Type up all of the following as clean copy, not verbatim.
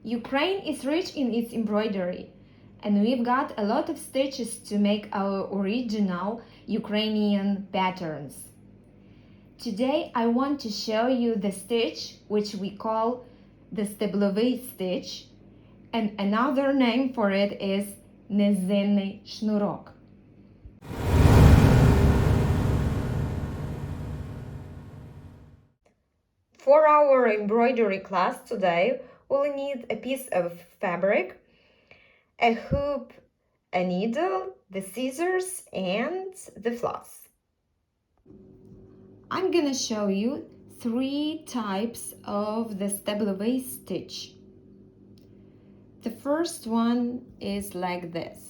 Ukraine is rich in its embroidery, and we've got a lot of stitches to make our original Ukrainian patterns. Today I want to show you the stitch which we call the Steblovyi stitch, and another name for it is низинний шнурок. For our embroidery class today, we'll need a piece of fabric, a hoop, a needle, the scissors, and the floss. I'm gonna show you 3 types of the Steblovyi stitch. The first one is like this.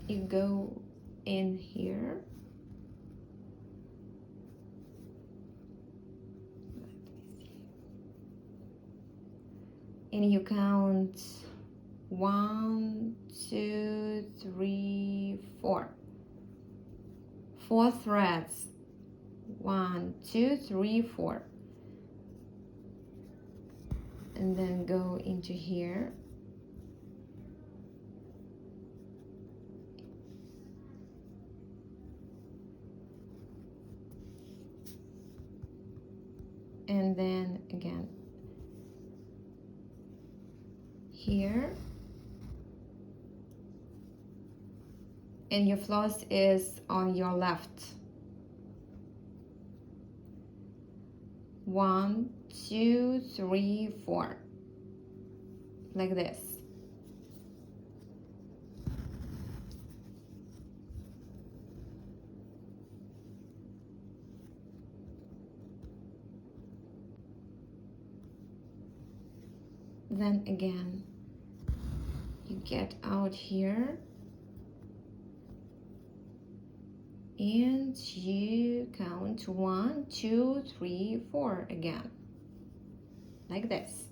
You go in here. Let me see. And you count 1, 2, 3, 4. 4 threads. 1, 2, 3, 4. And then go into here. And then again here, and your floss is on your left. 1, 2, 3, 4, like this. Then again, you get out here and you count 1, 2, 3, 4 again, like this.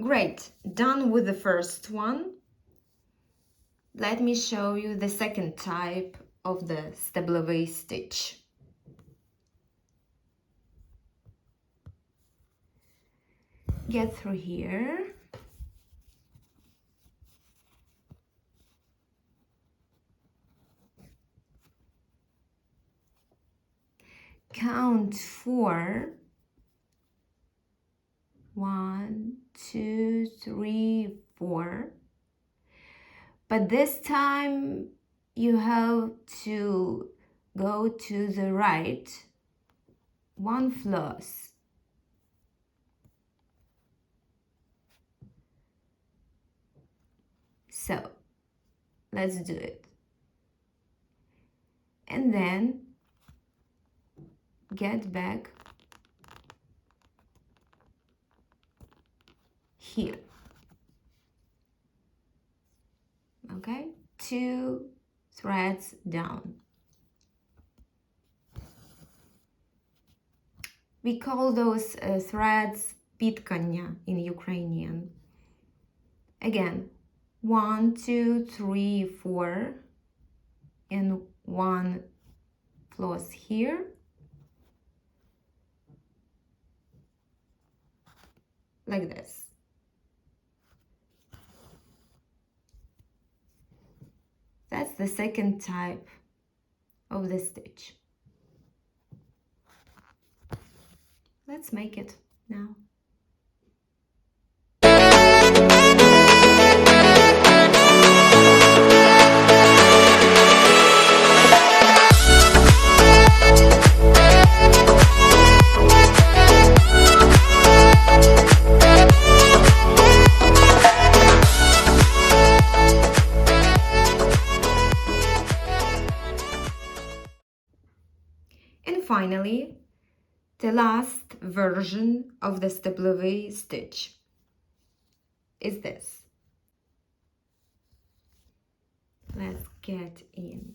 Great, done with the first one. Let me show you the second type of the Steblovyi stitch. Get through here. Count 4. 1, 2, 3, 4. But this time you have to go to the right 1 floss. So let's do it. And then get back here. Okay, 2 threads down. We call those threads pitkання in Ukrainian. Again, 1, 2, 3, 4, and 1 floss here. Like this. That's the second type of the stitch. Let's make it now. finally, the last version of the Steblovyi stitch is this. Let's get in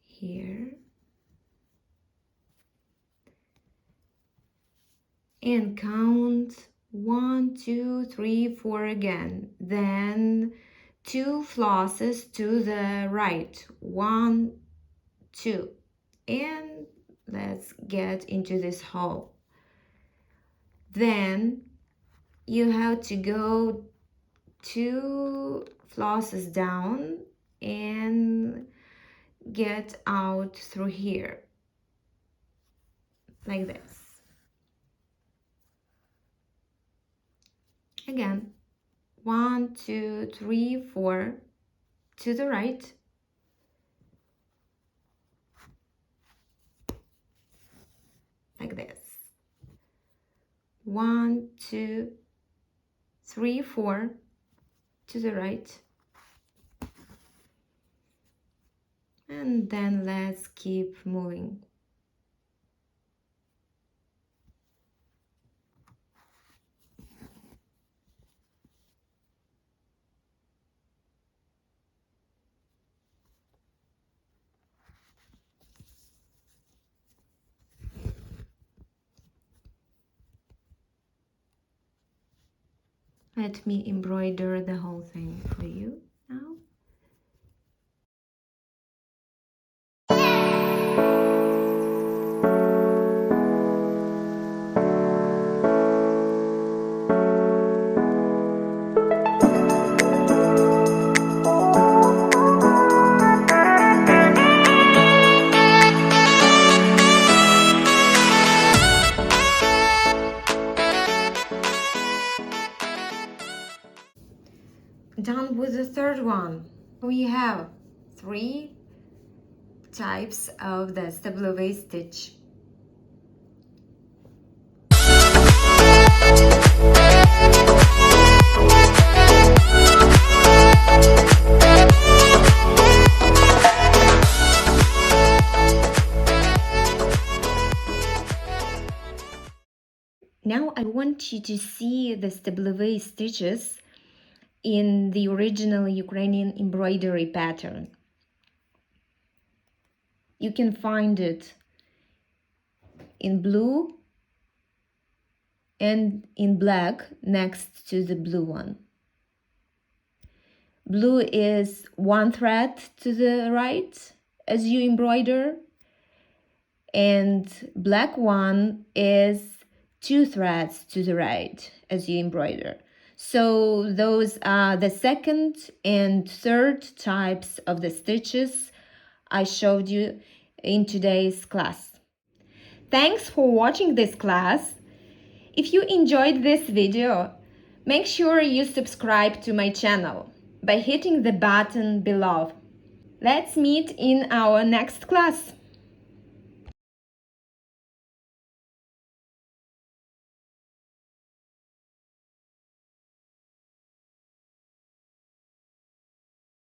here and count 1, 2, 3, 4 again. Then 2 flosses to the right. 1, 2. And let's get into this hole. Then you have to go 2 flosses down and get out through here like this. Again, 1, 2, 3, 4 to the right. Like this. 1, 2, 3, 4 to the right. And then let's keep moving. Let me embroider the whole thing for you now. Done with the third one. We have 3 types of the Steblovyi stitch. Now I want you to see the Steblovyi stitches in the original Ukrainian embroidery pattern. You can find it in blue and in black next to the blue one. Blue is 1 thread to the right as you embroider, and black one is 2 threads to the right as you embroider. So those are the second and third types of the stitches I showed you in today's class. Thanks for watching this class. If you enjoyed this video, make sure you subscribe to my channel by hitting the button below. Let's meet in our next class.